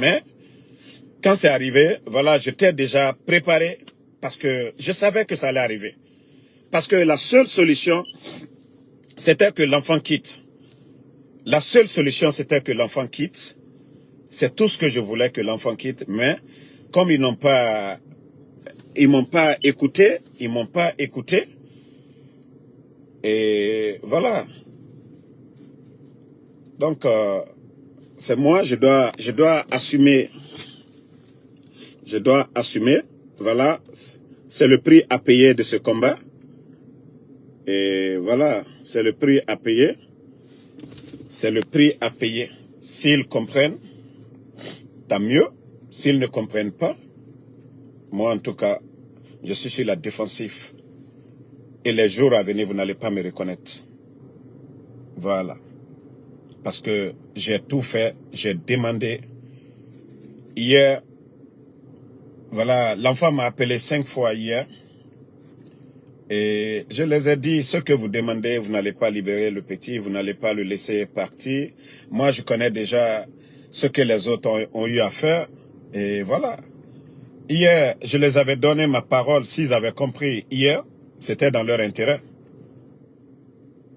Mais quand c'est arrivé, voilà, j'étais déjà préparé parce que je savais que ça allait arriver. Parce que la seule solution, c'était que l'enfant quitte. La seule solution, c'était que l'enfant quitte. C'est tout ce que je voulais, que l'enfant quitte. Mais comme ils m'ont pas écouté. Et voilà. Donc, c'est moi, je dois assumer. Je dois assumer. Voilà. C'est le prix à payer de ce combat. Et voilà, c'est le prix à payer. C'est le prix à payer. S'ils comprennent, tant mieux. S'ils ne comprennent pas, moi en tout cas, je suis sur la défensive. Et les jours à venir, vous n'allez pas me reconnaître. Voilà. Parce que j'ai tout fait, j'ai demandé. Hier, voilà, l'enfant m'a appelé 5 fois hier. Et je les ai dit, ce que vous demandez, vous n'allez pas libérer le petit, vous n'allez pas le laisser partir. Moi, je connais déjà ce que les autres ont eu à faire. Et voilà. Hier, je les avais donné ma parole. S'ils avaient compris hier, c'était dans leur intérêt.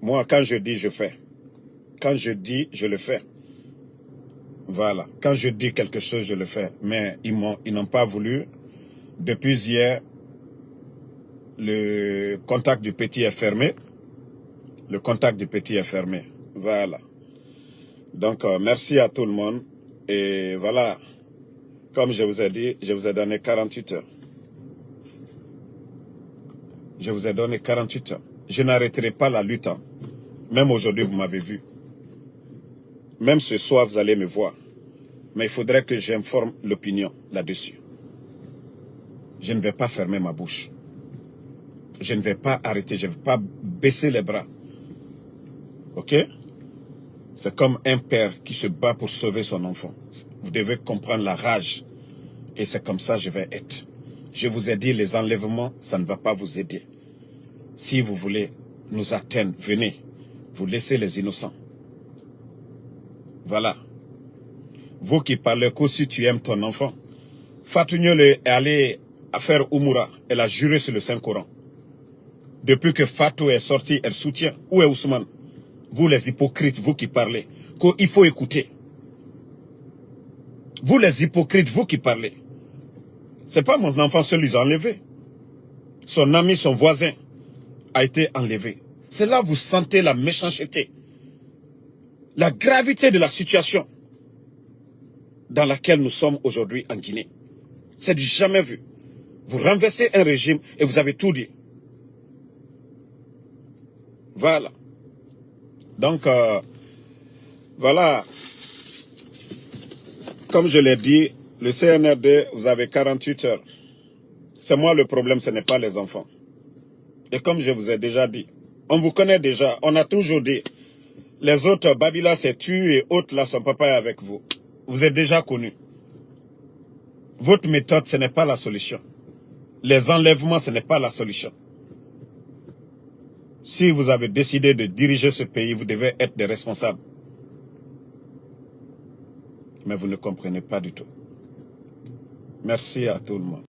Moi, quand je dis, je fais. Quand je dis, je le fais. Voilà. Quand je dis quelque chose, je le fais. Mais ils n'ont pas voulu. Depuis hier, le contact du petit est fermé. Le contact du petit est fermé. Voilà. Donc, merci à tout le monde. Et voilà. Comme je vous ai dit, je vous ai donné 48 heures. Je vous ai donné 48 heures. Je n'arrêterai pas la lutte. Hein. Même aujourd'hui, vous m'avez vu. Même ce soir, vous allez me voir. Mais il faudrait que j'informe l'opinion là-dessus. Je ne vais pas fermer ma bouche. Je ne vais pas arrêter, je ne vais pas baisser les bras. Ok? C'est comme un père qui se bat pour sauver son enfant. Vous devez comprendre la rage. Et c'est comme ça que je vais être. Je vous ai dit, les enlèvements, ça ne va pas vous aider. Si vous voulez nous atteindre, venez. Vous laissez les innocents. Voilà. Vous qui parlez qu'aussi tu aimes ton enfant. Fatou Niolé est allée à faire Oumoura. Elle a juré sur le Saint-Coran. Depuis que Fatou est sorti, elle soutient. Où est Ousmane? Vous les hypocrites, vous qui parlez. Il faut écouter. Vous les hypocrites, vous qui parlez. C'est pas mon enfant seul, ils ont enlevé. Son ami, son voisin a été enlevé. C'est là que vous sentez la méchanceté. La gravité de la situation dans laquelle nous sommes aujourd'hui en Guinée. C'est du jamais vu. Vous renversez un régime et vous avez tout dit. Voilà. Donc, voilà. Comme je l'ai dit, le CNRD, vous avez 48 heures. C'est moi le problème, ce n'est pas les enfants. Et comme je vous ai déjà dit, on vous connaît déjà, on a toujours dit, les autres, Babila s'est tué et autres là, son papa est avec vous. Vous êtes déjà connus. Votre méthode, ce n'est pas la solution. Les enlèvements, ce n'est pas la solution. Si vous avez décidé de diriger ce pays, vous devez être des responsables. Mais vous ne comprenez pas du tout. Merci à tout le monde.